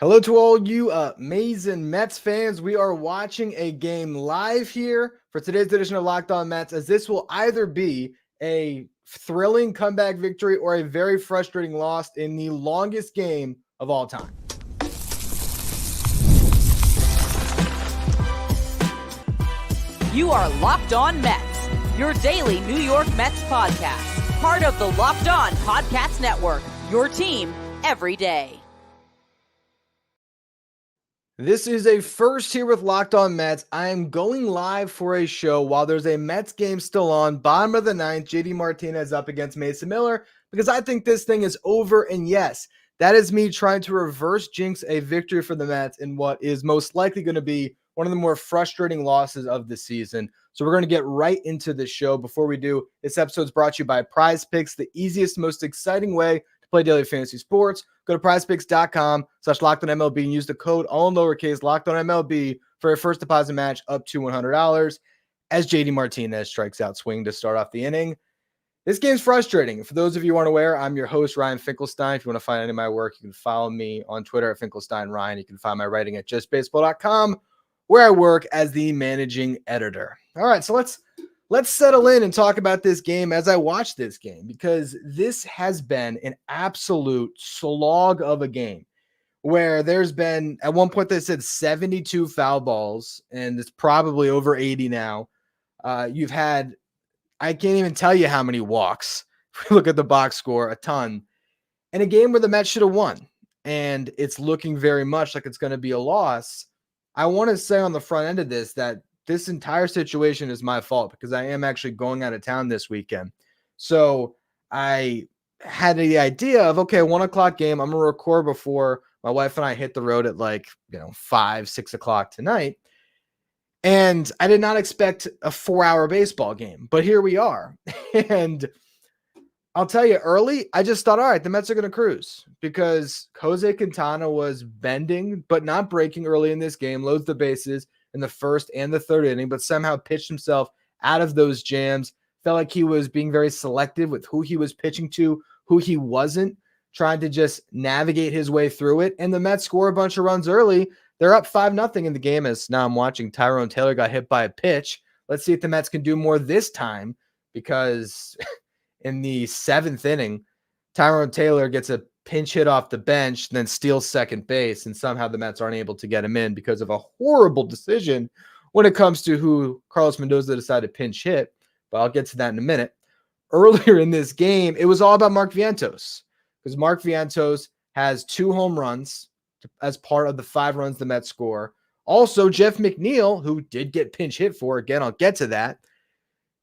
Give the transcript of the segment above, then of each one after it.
Hello to all you amazing Mets fans. We are watching a game live here for today's edition of Locked On Mets, as this will either be a thrilling comeback victory or a very frustrating loss in the longest game of all time. You are Locked On Mets, your daily New York Mets podcast, part of the Locked On Podcast Network, your team every day. This is a first here with Locked On Mets. I am going live for a show while there's a Mets game still on. Bottom of the ninth, JD Martinez up against Mason Miller, because I think this thing is over. And yes, that is me trying to reverse jinx a victory for the Mets in what is most likely going to be one of the more frustrating losses of the season. So we're going to get right into the show. Before we do, this episode is brought to you by Prize Picks, the easiest, most exciting way to play daily fantasy sports. Go to prizepicks.com/LockedOnMLB and use the code all in lowercase LockedOnMLB for a first deposit match up to $100 as JD Martinez strikes out swing to start off the inning. This game's frustrating. For those of you who aren't aware, I'm your host, Ryan Finkelstein. If you want to find any of my work, you can follow me on Twitter at FinkelsteinRyan. You can find my writing at justbaseball.com, where I work as the managing editor. All right, so let's settle in and talk about this game as I watch this game, because this has been an absolute slog of a game where there's been, at one point they said 72 foul balls, and it's probably over 80 now. You've had, I can't even tell you how many walks. If we look at the box score, a ton. In a game where the Mets should have won, and it's looking very much like it's going to be a loss. I want to say on the front end of this that this entire situation is my fault, because I am actually going out of town this weekend. So I had the idea of, okay, 1 o'clock game. I'm going to record before my wife and I hit the road at 5, 6 o'clock tonight. And I did not expect a 4-hour baseball game, but here we are. And I'll tell you, early, I just thought, all right, the Mets are going to cruise, because Jose Quintana was bending but not breaking early in this game, loads the bases in the first and the third inning, but somehow pitched himself out of those jams. Felt like he was being very selective with who he was pitching to, who he wasn't, trying to just navigate his way through it. And the Mets score a bunch of runs early. They're up 5-0 in the game, as now I'm watching Tyrone Taylor got hit by a pitch. Let's see if the Mets can do more this time, because in the 7th inning, Tyrone Taylor gets a pinch hit off the bench, then steals second base, and somehow the Mets aren't able to get him in because of a horrible decision when it comes to who Carlos Mendoza decided to pinch hit. But I'll get to that in a minute. Earlier in this game, it was all about Mark Vientos, because Mark Vientos has 2 home runs as part of the 5 runs the Mets score. Also, Jeff McNeil, who did get pinch hit for, again, I'll get to that.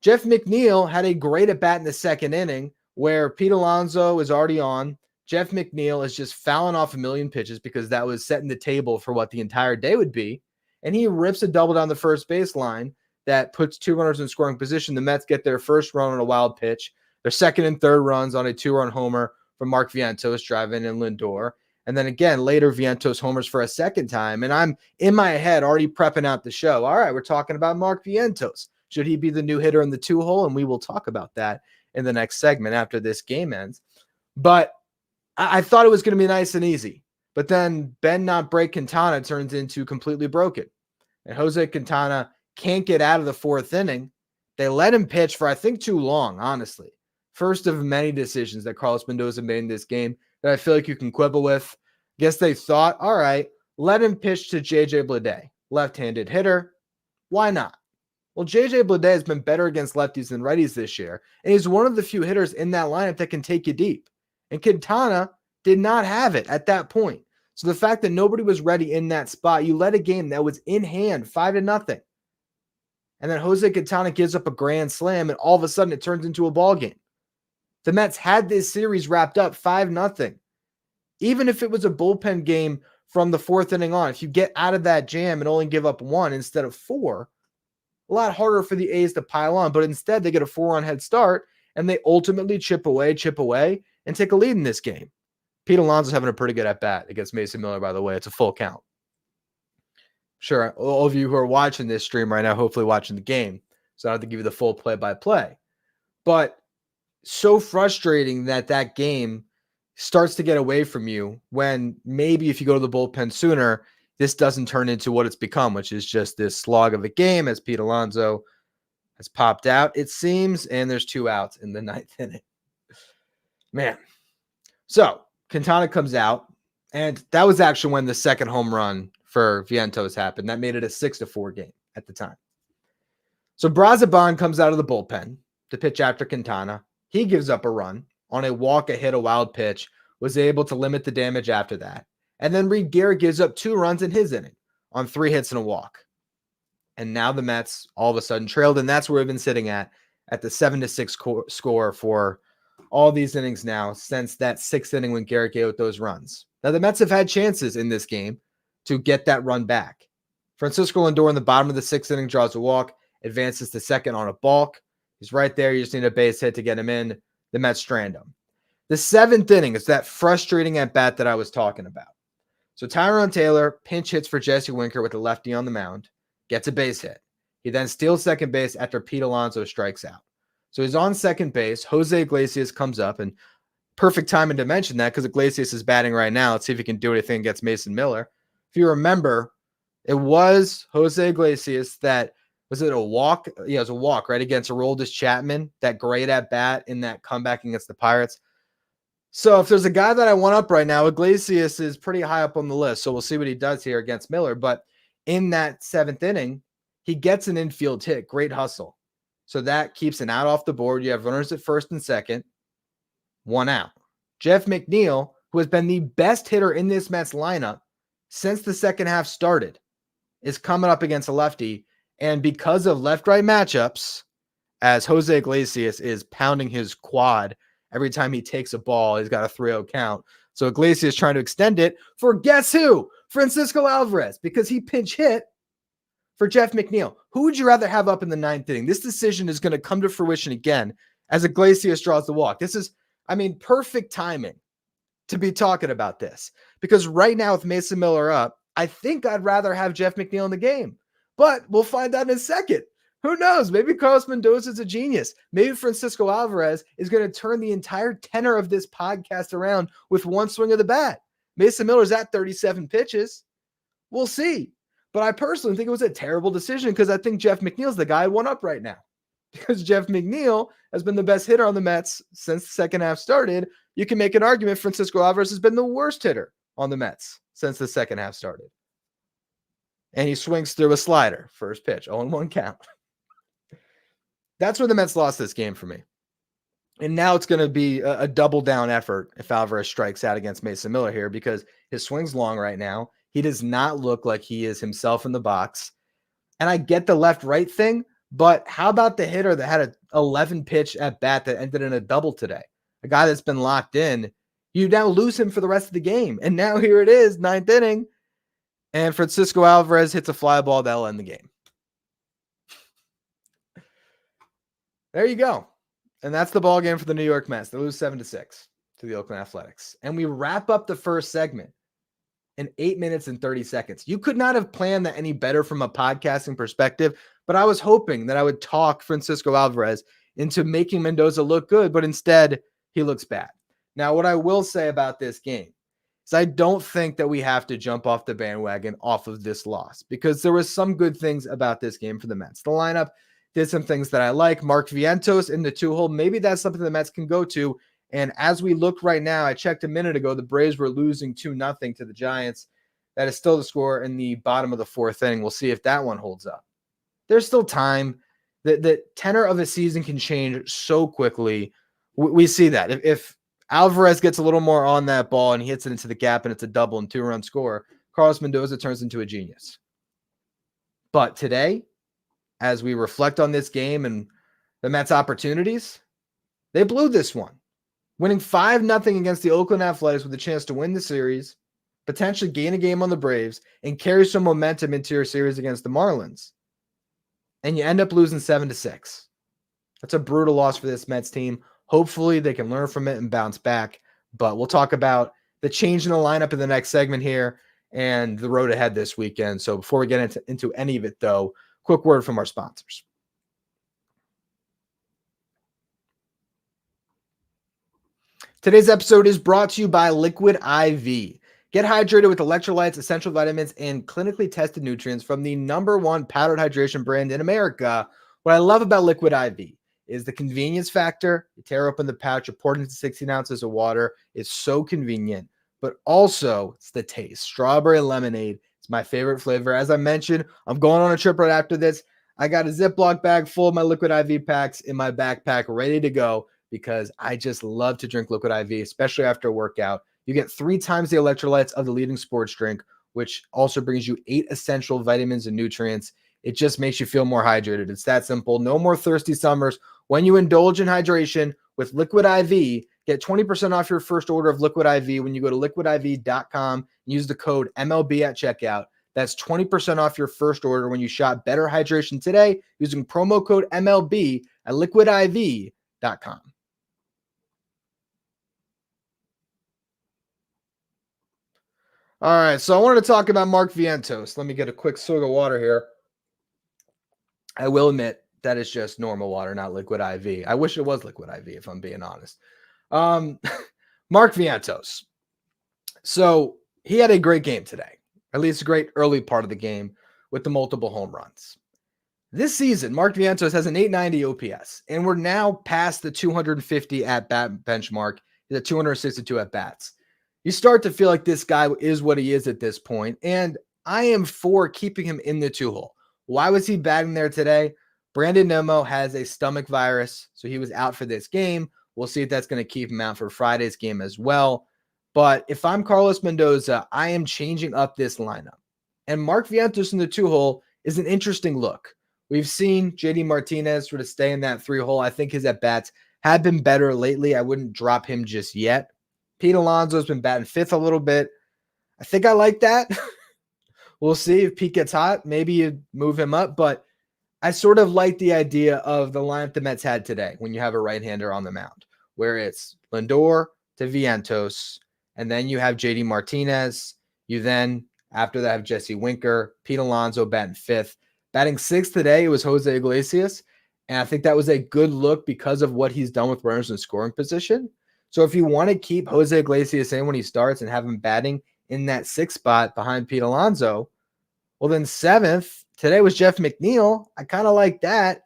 Jeff McNeil had a great at-bat in the 2nd inning where Pete Alonso is already on. Jeff McNeil is just fouling off a million pitches, because that was setting the table for what the entire day would be. And he rips a double down the first baseline that puts 2 runners in scoring position. The Mets get their first run on a wild pitch, their 2nd and 3rd runs on a 2-run homer from Mark Vientos driving in Lindor. And then again, later Vientos homers for a 2nd time. And I'm in my head already prepping out the show. All right, we're talking about Mark Vientos. Should he be the new hitter in the 2-hole? And we will talk about that in the next segment after this game ends. But I thought it was going to be nice and easy. But then Ben not break Quintana turns into completely broken. And Jose Quintana can't get out of the 4th inning. They let him pitch for, I think, too long, honestly. First of many decisions that Carlos Mendoza made in this game that I feel like you can quibble with. Guess they thought, all right, let him pitch to J.J. Bleday, left-handed hitter. Why not? Well, J.J. Bleday has been better against lefties than righties this year, and he's one of the few hitters in that lineup that can take you deep. And Quintana did not have it at that point. So the fact that nobody was ready in that spot, you let a game that was in hand, 5-0. And then Jose Quintana gives up a grand slam, and all of a sudden it turns into a ball game. The Mets had this series wrapped up 5-0. Even if it was a bullpen game from the 4th inning on, if you get out of that jam and only give up 1 instead of 4, a lot harder for the A's to pile on. But instead, they get a 4-run head start, and they ultimately chip away, and take a lead in this game. Pete Alonso's having a pretty good at-bat against Mason Miller, by the way. It's a full count. Sure, all of you who are watching this stream right now, hopefully watching the game, so I don't have to give you the full play-by-play. But so frustrating that game starts to get away from you when maybe if you go to the bullpen sooner, this doesn't turn into what it's become, which is just this slog of a game as Pete Alonso has popped out, it seems, and there's 2 outs in the 9th inning. Man. So Quintana comes out, and that was actually when the second home run for Vientos happened. That made it a 6-4 game at the time. So Brazaban comes out of the bullpen to pitch after Quintana. He gives up a run on a walk, a hit, a wild pitch, was able to limit the damage after that. And then Reed Garrett gives up 2 runs in his inning on 3 hits and a walk. And now the Mets all of a sudden trailed, and that's where we've been sitting at the 7-6 score for all these innings now since that 6th inning when Garrett gave up those runs. Now, the Mets have had chances in this game to get that run back. Francisco Lindor in the bottom of the 6th inning draws a walk, advances to second on a balk. He's right there. You just need a base hit to get him in. The Mets strand him. The 7th inning is that frustrating at-bat that I was talking about. So Tyrone Taylor pinch hits for Jesse Winker with a lefty on the mound, gets a base hit. He then steals second base after Pete Alonso strikes out. So he's on second base. Jose Iglesias comes up, and perfect timing to mention that because Iglesias is batting right now. Let's see if he can do anything against Mason Miller. If you remember, it was Jose Iglesias that, was it a walk? Yeah, it was a walk, right, against Aroldis Chapman, that great at-bat in that comeback against the Pirates. So if there's a guy that I want up right now, Iglesias is pretty high up on the list. So we'll see what he does here against Miller. But in that 7th inning, he gets an infield hit. Great hustle. So that keeps an out off the board. You have runners at first and second. 1 out. Jeff McNeil, who has been the best hitter in this Mets lineup since the second half started, is coming up against a lefty. And because of left-right matchups, as Jose Iglesias is pounding his quad every time he takes a ball, he's got a 3-0 count. So Iglesias trying to extend it for guess who? Francisco Alvarez, because he pinch hit for Jeff McNeil. Who would you rather have up in the 9th inning? This decision is going to come to fruition again as Iglesias draws the walk. This is, perfect timing to be talking about this, because right now with Mason Miller up, I think I'd rather have Jeff McNeil in the game, but we'll find out in a second. Who knows? Maybe Carlos Mendoza is a genius. Maybe Francisco Alvarez is going to turn the entire tenor of this podcast around with one swing of the bat. Mason Miller's at 37 pitches. We'll see. But I personally think it was a terrible decision because I think Jeff McNeil's the guy one up right now. Because Jeff McNeil has been the best hitter on the Mets since the second half started. You can make an argument Francisco Alvarez has been the worst hitter on the Mets since the second half started. And he swings through a slider. First pitch, 0-1 count. That's where the Mets lost this game for me. And now it's going to be a double down effort if Alvarez strikes out against Mason Miller here because his swing's long right now. He does not look like he is himself in the box. And I get the left-right thing, but how about the hitter that had an 11-pitch at-bat that ended in a double today? A guy that's been locked in. You now lose him for the rest of the game. And now here it is, 9th inning. And Francisco Alvarez hits a fly ball that'll end the game. There you go. And that's the ball game for the New York Mets. They lose 7-6 to the Oakland Athletics. And we wrap up the first segment in 8 minutes and 30 seconds. You could not have planned that any better from a podcasting perspective, but I was hoping that I would talk Francisco Alvarez into making Mendoza look good, but instead he looks bad. Now, what I will say about this game is I don't think that we have to jump off the bandwagon off of this loss because there was some good things about this game for the Mets. The lineup did some things that I like. Mark Vientos in the 2-hole. Maybe that's something the Mets can go to. And as we look right now, I checked a minute ago, the Braves were losing 2-0 to the Giants. That is still the score in the bottom of the 4th inning. We'll see if that one holds up. There's still time. The tenor of a season can change so quickly. We see that. If Alvarez gets a little more on that ball and he hits it into the gap and it's a double and 2-run score, Carlos Mendoza turns into a genius. But today, as we reflect on this game and the Mets' opportunities, they blew this one. Winning 5-0 against the Oakland Athletics with a chance to win the series, potentially gain a game on the Braves, and carry some momentum into your series against the Marlins. And you end up losing 7-6. That's a brutal loss for this Mets team. Hopefully they can learn from it and bounce back. But we'll talk about the change in the lineup in the next segment here and the road ahead this weekend. So before we get into any of it, though, quick word from our sponsors. Today's episode is brought to you by Liquid IV. Get hydrated with electrolytes, essential vitamins, and clinically tested nutrients from the #1 powdered hydration brand in America. What I love about Liquid IV is the convenience factor. You tear open the pouch, you pour it into 16 ounces of water. It's so convenient, but also it's the taste. Strawberry lemonade is my favorite flavor. As I mentioned, I'm going on a trip right after this. I got a Ziploc bag full of my Liquid IV packs in my backpack ready to go because I just love to drink Liquid IV, especially after a workout. You get 3 times the electrolytes of the leading sports drink, which also brings you 8 essential vitamins and nutrients. It just makes you feel more hydrated. It's that simple. No more thirsty summers. When you indulge in hydration with Liquid IV, get 20% off your first order of Liquid IV when you go to liquidiv.com and use the code MLB at checkout. That's 20% off your first order when you shop Better Hydration today using promo code MLB at liquidiv.com. All right, so I wanted to talk about Mark Vientos. Let me get a quick swig of water here. I will admit that is just normal water, not Liquid IV. I wish it was Liquid IV, if I'm being honest. Mark Vientos. So he had a great game today, at least a great early part of the game with the multiple home runs. This season, Mark Vientos has an 890 OPS, and we're now past the 250 at-bat benchmark. He's at 262 at-bats. You start to feel like this guy is what he is at this point, and I am for keeping him in the 2-hole. Why was he batting there today? Brandon Nimmo has a stomach virus, so he was out for this game. We'll see if that's going to keep him out for Friday's game as well. But if I'm Carlos Mendoza, I am changing up this lineup. And Mark Vientos in the 2-hole is an interesting look. We've seen JD Martinez sort of stay in that 3-hole. I think his at-bats have been better lately. I wouldn't drop him just yet. Pete Alonso's been batting 5th a little bit. I think I like that. We'll see if Pete gets hot. Maybe you move him up, but I sort of like the idea of the lineup the Mets had today when you have a right-hander on the mound, where it's Lindor to Vientos, and then you have JD Martinez. You then, after that, have Jesse Winker, Pete Alonso batting 5th. Batting 6th today, it was Jose Iglesias, and I think that was a good look because of what he's done with runners in scoring position. So if you want to keep Jose Iglesias in when he starts and have him batting in that 6th spot behind Pete Alonso, well, then 7th, today was Jeff McNeil. I kind of like that.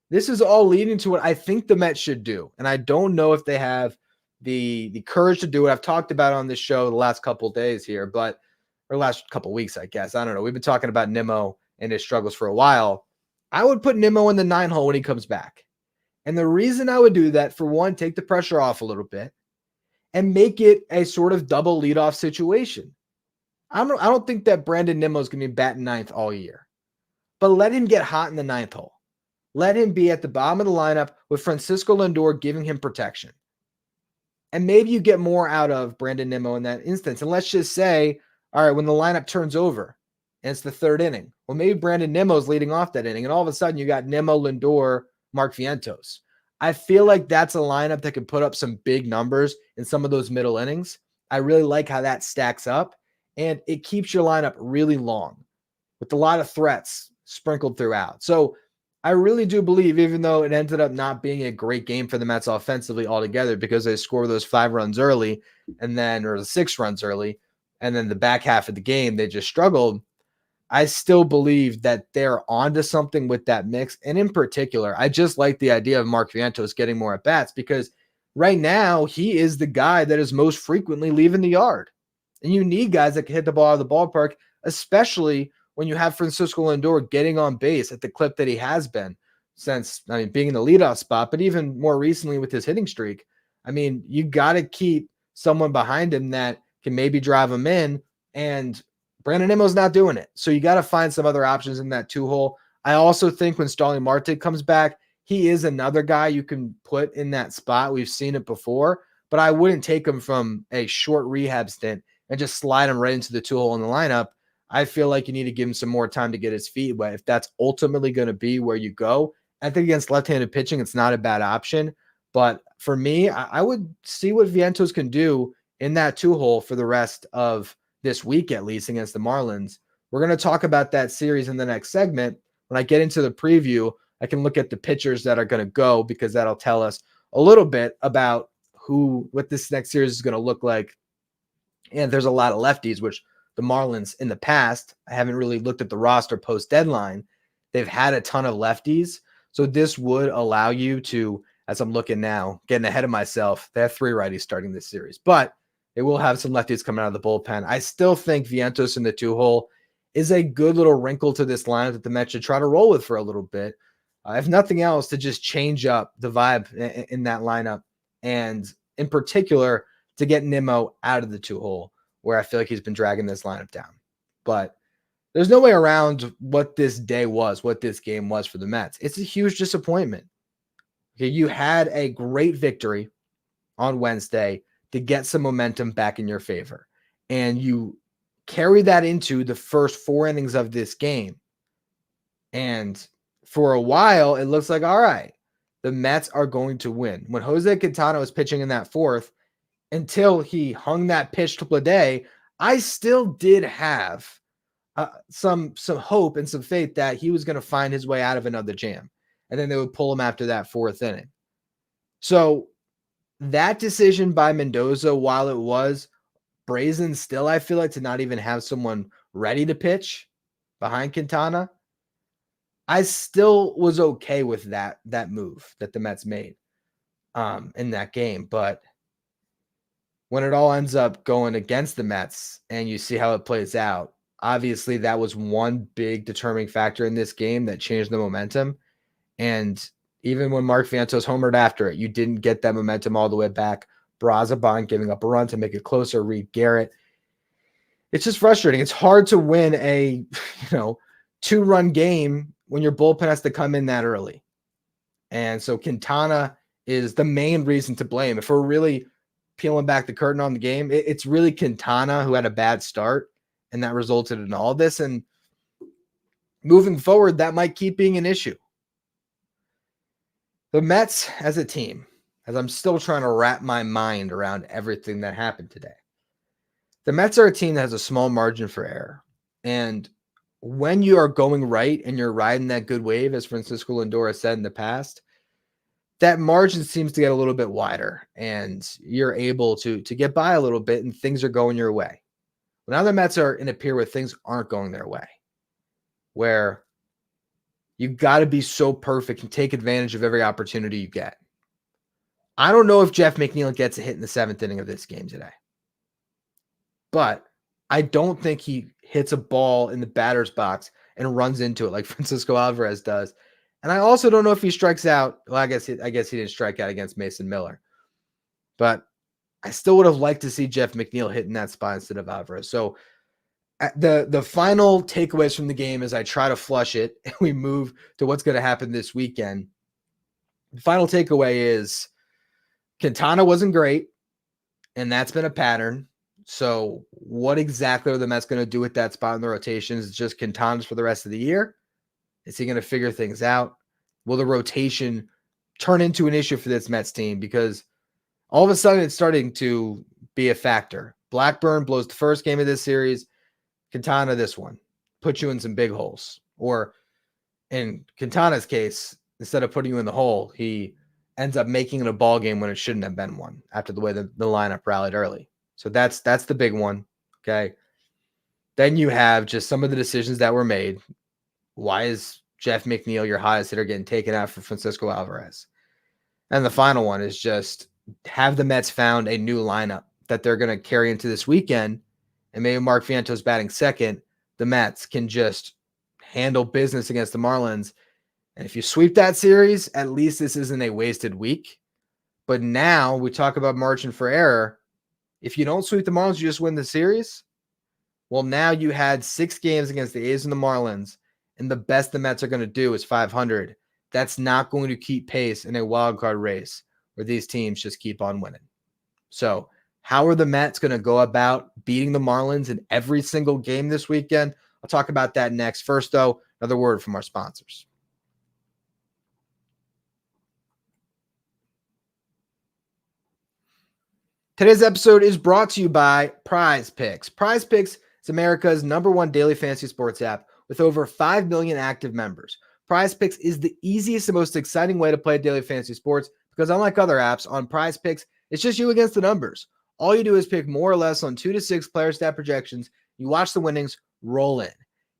This is all leading to what I think the Mets should do. And I don't know if they have the courage to do it. I've talked about it on this show the last couple of days here, or last couple of weeks, I guess. I don't know. We've been talking about Nimmo and his struggles for a while. I would put Nimmo in the 9-hole when he comes back. And the reason I would do that, for one, take the pressure off a little bit and make it a sort of double leadoff situation. I don't think that Brandon Nimmo is going to be batting 9th all year. But let him get hot in the 9th hole. Let him be at the bottom of the lineup with Francisco Lindor giving him protection. And maybe you get more out of Brandon Nimmo in that instance. And let's just say, all right, when the lineup turns over and it's the 3rd inning, well, maybe Brandon Nimmo's leading off that inning. And all of a sudden you got Nimmo, Lindor, Mark Vientos. I feel like that's a lineup that can put up some big numbers in some of those middle innings. I really like how that stacks up. And it keeps your lineup really long with a lot of threats sprinkled throughout. So I really do believe, even though it ended up not being a great game for the Mets offensively altogether because they scored those 5 runs early or the 6 runs early, and then the back half of the game, they just struggled. I still believe that they're onto something with that mix. And in particular, I just like the idea of Mark Vientos getting more at-bats because right now he is the guy that is most frequently leaving the yard. And you need guys that can hit the ball out of the ballpark, especially when you have Francisco Lindor getting on base at the clip that he has been since, being in the leadoff spot, but even more recently with his hitting streak. You got to keep someone behind him that can maybe drive him in, and Brandon Nimmo's not doing it. So you got to find some other options in that 2-hole. I also think when Starling Marte comes back, he is another guy you can put in that spot. We've seen it before, but I wouldn't take him from a short rehab stint and just slide him right into the 2-hole in the lineup. I feel like you need to give him some more time to get his feet wet. If that's ultimately going to be where you go, I think against left-handed pitching, it's not a bad option. But for me, I would see what Vientos can do in that 2-hole for the rest of this week, at least against the Marlins. We're going to talk about that series in the next segment. When I get into the preview, I can look at the pitchers that are going to go because that'll tell us a little bit about what this next series is going to look like. And there's a lot of lefties, which the Marlins in the past, I haven't really looked at the roster post deadline. They've had a ton of lefties. So this would allow you to, as I'm looking now, getting ahead of myself, they have 3 righties starting this series, but they will have some lefties coming out of the bullpen. I still think Vientos in the 2-hole is a good little wrinkle to this lineup that the Mets should try to roll with for a little bit. If nothing else, to just change up the vibe in that lineup. And in particular, to get Nimmo out of the 2-hole, where I feel like he's been dragging this lineup down. But there's no way around what this day was, what this game was for the Mets. It's a huge disappointment. Okay, you had a great victory on Wednesday to get some momentum back in your favor. And you carry that into the first 4 innings of this game. And for a while, it looks like, all right, the Mets are going to win. When Jose Quintana was pitching in that 4th, until he hung that pitch to Bleday, I still did have some hope and some faith that he was going to find his way out of another jam. And then they would pull him after that 4th inning. So that decision by Mendoza, while it was brazen still, I feel like, to not even have someone ready to pitch behind Quintana, I still was okay with that move that the Mets made in that game. But when it all ends up going against the Mets and you see how it plays out, obviously that was one big determining factor in this game that changed the momentum. And even when Mark Vientos homered after it, you didn't get that momentum all the way back. Brazoban giving up a run to make it closer, Reed Garrett. It's just frustrating. It's hard to win a 2-run game when your bullpen has to come in that early. And so Quintana is the main reason to blame. If we're really peeling back the curtain on the game, it's really Quintana who had a bad start, and that resulted in all this. And moving forward, that might keep being an issue. The Mets as a team, as I'm still trying to wrap my mind around everything that happened today, the Mets are a team that has a small margin for error. And when you are going right and you're riding that good wave, as Francisco Lindor has said in the past, that margin seems to get a little bit wider and you're able to get by a little bit and things are going your way. Well, now the Mets are in a period where things aren't going their way, where you've got to be so perfect and take advantage of every opportunity you get. I don't know if Jeff McNeil gets a hit in the 7th inning of this game today, but I don't think he hits a ball in the batter's box and runs into it like Francisco Alvarez does. And I also don't know if he strikes out. Well, I guess he didn't strike out against Mason Miller, but I still would have liked to see Jeff McNeil hit in that spot instead of Alvarez. So the final takeaways from the game as I try to flush it and we move to what's going to happen this weekend. The final takeaway is Quintana wasn't great, and that's been a pattern. So what exactly are the Mets going to do with that spot in the rotation? Is it just Quintana's for the rest of the year? Is he going to figure things out? Will the rotation turn into an issue for this Mets team? Because all of a sudden it's starting to be a factor. Blackburn blows the first game of this series. Quintana this one. Put you in some big holes. Or in Quintana's case, instead of putting you in the hole, he ends up making it a ball game when it shouldn't have been one after the way the lineup rallied early. So that's the big one. Okay. Then you have just some of the decisions that were made. Why is Jeff McNeil, your highest hitter, getting taken out for Francisco Alvarez? And the final one is just, have the Mets found a new lineup that they're going to carry into this weekend? And maybe Mark Vientos batting second, the Mets can just handle business against the Marlins. And if you sweep that series, at least this isn't a wasted week. But now we talk about margin for error. If you don't sweep the Marlins, you just win the series. Well, now you had 6 games against the A's and the Marlins, and the best the Mets are going to do is 500. That's not going to keep pace in a wild card race where these teams just keep on winning. So how are the Mets going to go about beating the Marlins in every single game this weekend? I'll talk about that next. First, though, another word from our sponsors. Today's episode is brought to you by Prize Picks. Prize Picks is America's #1 daily fantasy sports app with over 5 million active members. Prize Picks is the easiest and most exciting way to play daily fantasy sports because unlike other apps, on Prize Picks, It's just you against the numbers. All you do is pick more or less on 2 to 6 player stat projections. You watch the winnings, roll in.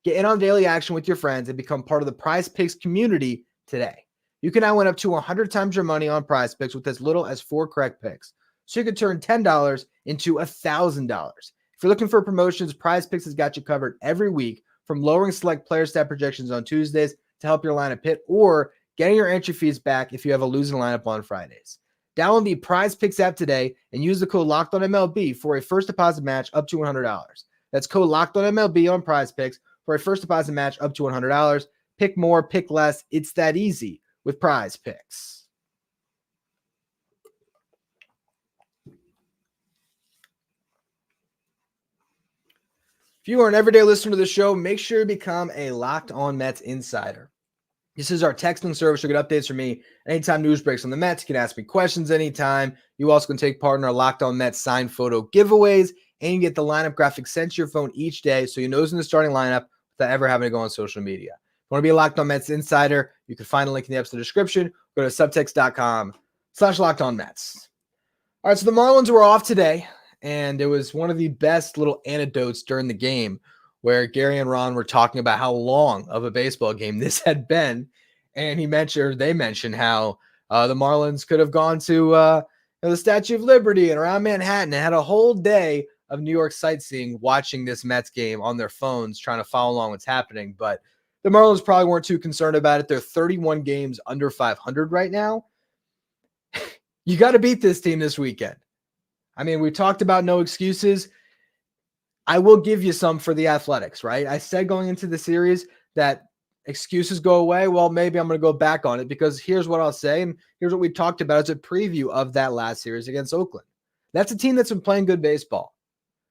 Get in on daily action with your friends and become part of the Prize Picks community today. You can now win up to 100 times your money on Prize Picks with as little as 4 correct picks. So you could turn $10 into $1,000. If you're looking for promotions, Prize Picks has got you covered every week, from lowering select player stat projections on Tuesdays to help your lineup hit, or getting your entry fees back if you have a losing lineup on Fridays. Download the Prize Picks app today and use the code LOCKEDONMLB for a first deposit match up to $100. That's code LOCKEDONMLB on Prize Picks for a first deposit match up to $100. Pick more, pick less. It's that easy with Prize Picks. If you are an everyday listener to the show, make sure you become a Locked On Mets insider. This is our texting service. You'll get updates from me anytime news breaks on the Mets. You can ask me questions anytime. You also can take part in our Locked On Mets signed photo giveaways, and you get the lineup graphic sent to your phone each day so you know who's in the starting lineup without ever having to go on social media. If you want to be a Locked On Mets insider, you can find a link in the episode description. Go to subtext.com/LockedOnMets. All right, so the Marlins were off today, and it was one of the best little anecdotes during the game where Gary and Ron were talking about how long of a baseball game this had been. And they mentioned how the Marlins could have gone to the Statue of Liberty and around Manhattan and had a whole day of New York sightseeing watching this Mets game on their phones, trying to follow along what's happening. But the Marlins probably weren't too concerned about it. They're 31 games under 500 right now. You got to beat this team this weekend. I mean, we talked about no excuses. I will give you some for the Athletics, right? I said going into the series that excuses go away. Well, maybe I'm going to go back on it, because here's what I'll say, and here's what we talked about as a preview of that last series against Oakland. That's a team that's been playing good baseball.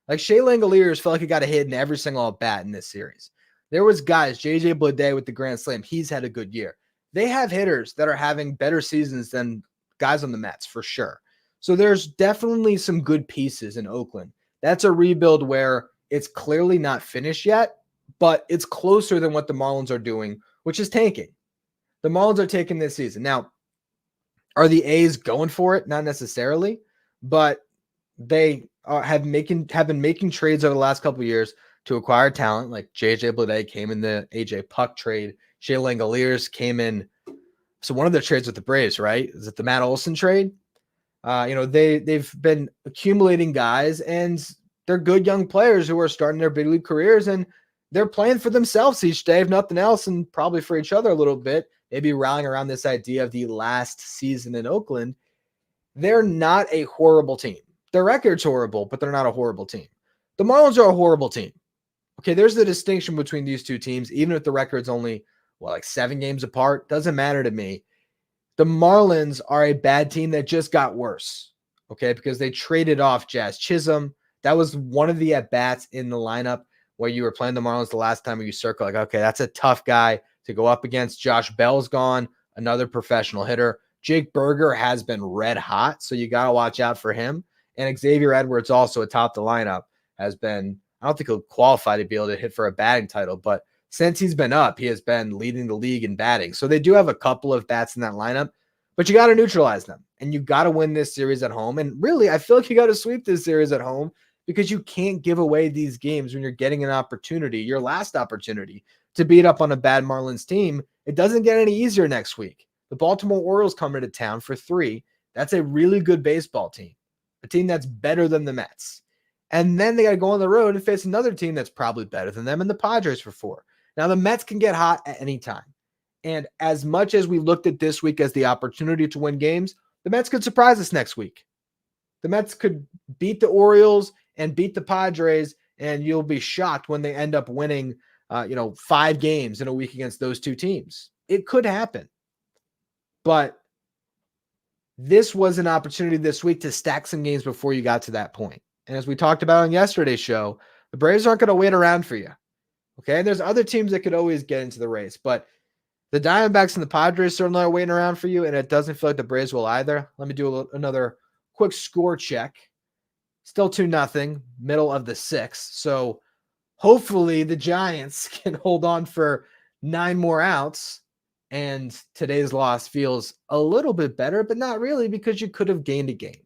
Like, Shea Langoliers felt like he got a hit in every single at-bat in this series. There was guys, J.J. Bleday with the grand slam. He's had a good year. They have hitters that are having better seasons than guys on the Mets, for sure. So there's definitely some good pieces in Oakland. That's a rebuild where it's clearly not finished yet, but it's closer than what the Marlins are doing, which is tanking. The Marlins are taking this season. Now, are the A's going for it? Not necessarily, but they have been making trades over the last couple of years to acquire talent. Like J.J. Bleday came in the A.J. Puck trade. Shea Langoliers came in. So one of their trades with the Braves, right? Is it the Matt Olson trade? They've been accumulating guys, and they're good young players who are starting their big league careers, and they're playing for themselves each day, if nothing else, and probably for each other a little bit, maybe rallying around this idea of the last season in Oakland. They're not a horrible team. Their record's horrible, but they're not a horrible team. The Marlins are a horrible team. Okay, there's the distinction between these two teams, even if the record's only, 7 games apart. Doesn't matter to me. The Marlins are a bad team that just got worse, okay, because they traded off Jazz Chisholm. That was one of the at-bats in the lineup where you were playing the Marlins the last time where you circle, like, okay, that's a tough guy to go up against. Josh Bell's gone, another professional hitter. Jake Berger has been red hot, so you got to watch out for him. And Xavier Edwards, also atop the lineup, has been, I don't think he'll qualify to be able to hit for a batting title, but since he's been up, he has been leading the league in batting. So they do have a couple of bats in that lineup, but you got to neutralize them, and you got to win this series at home. And really, I feel like you got to sweep this series at home, because you can't give away these games when you're getting an opportunity, your last opportunity, to beat up on a bad Marlins team. It doesn't get any easier next week. The Baltimore Orioles come into town for 3. That's a really good baseball team, a team that's better than the Mets. And then they got to go on the road and face another team that's probably better than them, and the Padres for 4. Now, the Mets can get hot at any time. And as much as we looked at this week as the opportunity to win games, the Mets could surprise us next week. The Mets could beat the Orioles and beat the Padres, and you'll be shocked when they end up winning, 5 games in a week against those two teams. It could happen. But this was an opportunity this week to stack some games before you got to that point. And as we talked about on yesterday's show, the Braves aren't going to wait around for you. Okay, there's other teams that could always get into the race, but the Diamondbacks and the Padres certainly are waiting around for you, and it doesn't feel like the Braves will either. Let me do another quick score check. Still 2-0, middle of the 6th. So hopefully the Giants can hold on for 9 more outs, and today's loss feels a little bit better, but not really, because you could have gained a game.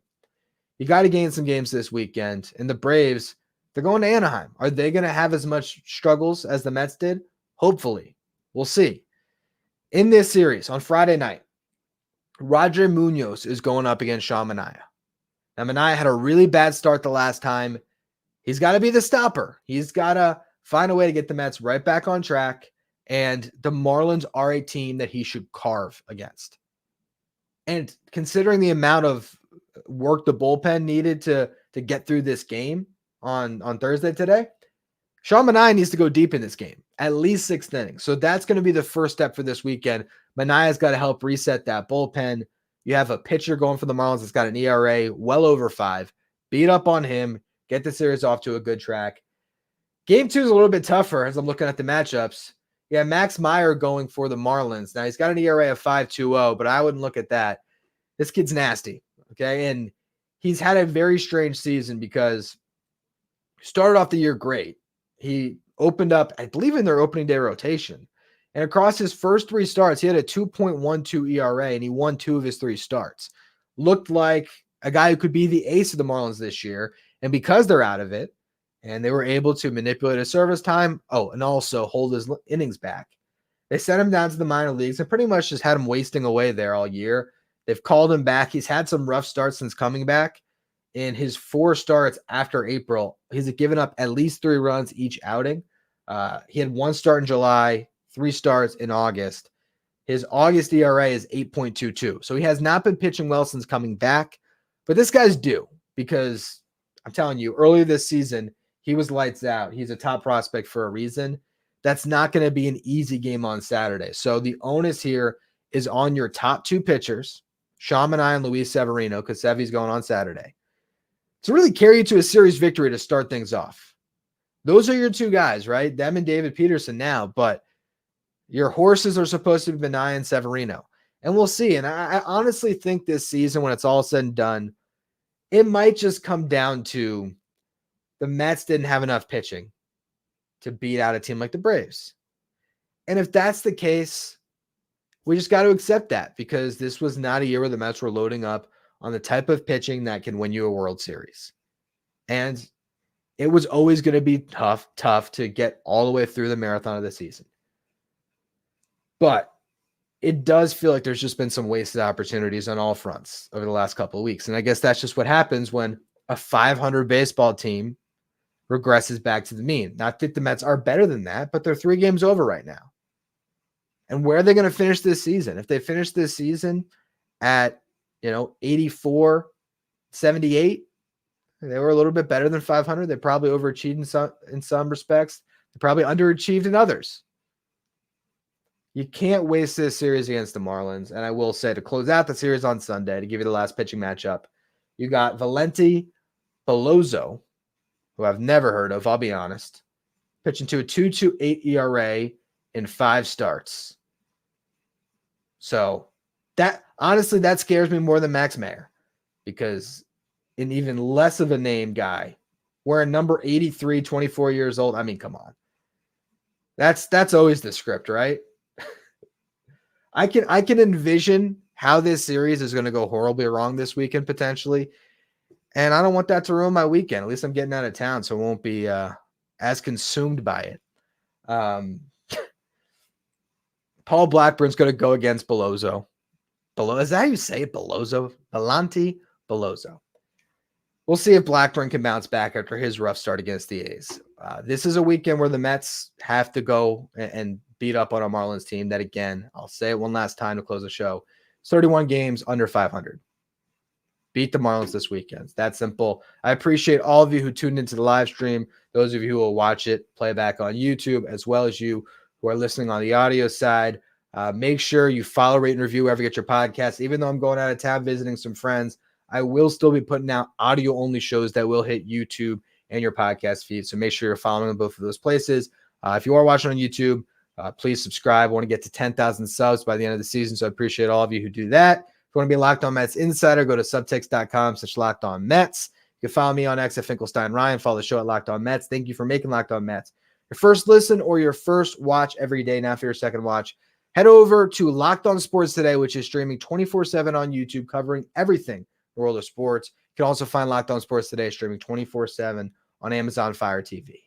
You got to gain some games this weekend. And the Braves, they're going to Anaheim. Are they going to have as much struggles as the Mets did? Hopefully. We'll see. In this series on Friday night, Roger Munoz is going up against Sean Manaea. Now, Manaea had a really bad start the last time. He's got to be the stopper. He's got to find a way to get the Mets right back on track. And the Marlins are a team that he should carve against. And considering the amount of work the bullpen needed to get through this game on Thursday today, Sean Manaea needs to go deep in this game, at least 6th inning. So that's going to be the first step for this weekend. Manaea's got to help reset that bullpen. You have a pitcher going for the Marlins that's got an ERA well over 5. Beat up on him. Get the series off to a good track. Game 2 is a little bit tougher as I'm looking at the matchups. Yeah, Max Meyer going for the Marlins. Now, he's got an ERA of 5.20, but I wouldn't look at that. This kid's nasty, okay? And he's had a very strange season because he started off the year great. He opened up, I believe, in their opening day rotation. And across his first 3 starts, he had a 2.12 ERA, and he won 2 of his 3 starts. Looked like a guy who could be the ace of the Marlins this year. And because they're out of it, and they were able to manipulate his service time, and also hold his innings back, they sent him down to the minor leagues and pretty much just had him wasting away there all year. They've called him back. He's had some rough starts since coming back. In his 4 starts after April, he's given up at least 3 runs each outing. He had 1 start in July, 3 starts in August. His August ERA is 8.22. So he has not been pitching well since coming back. But this guy's due because I'm telling you, earlier this season, he was lights out. He's a top prospect for a reason. That's not going to be an easy game on Saturday. So the onus here is on your top 2 pitchers, Sean Manaea and Luis Severino, because Sevy's going on Saturday, to really carry you to a series victory to start things off. Those are your 2 guys, right? Them and David Peterson now, but your horses are supposed to be Manaea and Severino. And we'll see. And I honestly think this season, when it's all said and done, it might just come down to the Mets didn't have enough pitching to beat out a team like the Braves. And if that's the case, we just got to accept that because this was not a year where the Mets were loading up on the type of pitching that can win you a World Series. And it was always going to be tough to get all the way through the marathon of the season. But it does feel like there's just been some wasted opportunities on all fronts over the last couple of weeks. And I guess that's just what happens when a 500 baseball team regresses back to the mean. Not that the Mets are better than that, but they're 3 games over right now. And where are they going to finish this season? If they finish this season at, 84, 78, they were a little bit better than 500. They probably overachieved in some respects. They probably underachieved in others. You can't waste this series against the Marlins. And I will say, to close out the series on Sunday, to give you the last pitching matchup, you got Valente Belloso, who I've never heard of, I'll be honest, pitching to a 2.28 ERA in 5 starts. So that honestly, that scares me more than Max Meyer, because an even less of a name guy wearing number 83, 24 years old. I mean, come on. That's always the script, right? I can envision how this series is going to go horribly wrong this weekend potentially. And I don't want that to ruin my weekend. At least I'm getting out of town, so I won't be as consumed by it. Paul Blackburn's going to go against Belloso. Is that how you say it? Belloso? Valente Belloso. We'll see if Blackburn can bounce back after his rough start against the A's. This is a weekend where the Mets have to go and beat up on a Marlins team that, again, I'll say it one last time to close the show, 31 games under 500. Beat the Marlins this weekend. It's that simple. I appreciate all of you who tuned into the live stream, those of you who will watch it play back on YouTube, as well as you who are listening on the audio side. Make sure you follow, rate, and review wherever you get your podcasts. Even though I'm going out of town visiting some friends, I will still be putting out audio-only shows that will hit YouTube and your podcast feed. So make sure you're following both of those places. If you are watching on YouTube, please subscribe. I want to get to 10,000 subs by the end of the season, so I appreciate all of you who do that. If you want to be a Locked On Mets insider, go to subtext.com/LockedOnMets. You can follow me on X at Finkelstein Ryan. Follow the show at Locked On Mets. Thank you for making Locked On Mets your first listen or your first watch every day. Now for your second watch, head over to Locked On Sports Today, which is streaming 24/7 on YouTube, covering everything in the world of sports. can also find Locked On Sports Today streaming 24/7 on Amazon Fire TV.